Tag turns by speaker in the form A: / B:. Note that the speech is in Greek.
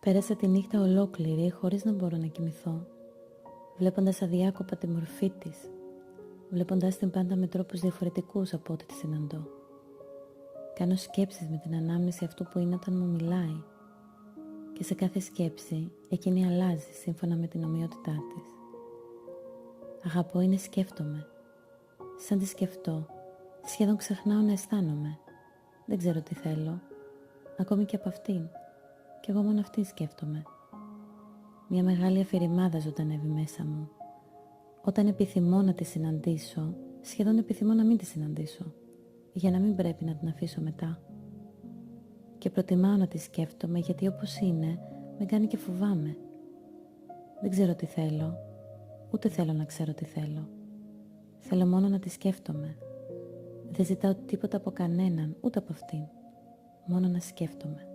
A: Πέρασα τη νύχτα ολόκληρη χωρίς να μπορώ να κοιμηθώ, βλέποντας αδιάκοπα τη μορφή της, βλέποντας την πάντα με τρόπους διαφορετικούς από ό,τι τη συναντώ. Κάνω σκέψεις με την ανάμνηση αυτού που είναι όταν μου μιλάει και σε κάθε σκέψη εκείνη αλλάζει σύμφωνα με την ομοιότητά της. Αγαπώ είναι σκέφτομαι. Σαν τη σκεφτώ, σχεδόν ξεχνάω να αισθάνομαι. Δεν ξέρω τι θέλω, ακόμη και από αυτήν. Κι εγώ μόνο αυτήν σκέφτομαι. Μια μεγάλη αφηρημάδα ζωντανεύει μέσα μου. Όταν επιθυμώ να τη συναντήσω, σχεδόν επιθυμώ να μην τη συναντήσω, για να μην πρέπει να την αφήσω μετά. Και προτιμάω να τη σκέφτομαι γιατί όπως είναι, με κάνει και φοβάμαι. Δεν ξέρω τι θέλω, ούτε θέλω να ξέρω τι θέλω. Θέλω μόνο να τη σκέφτομαι. Δεν ζητάω τίποτα από κανέναν, ούτε από αυτήν. Μόνο να σκέφτομαι.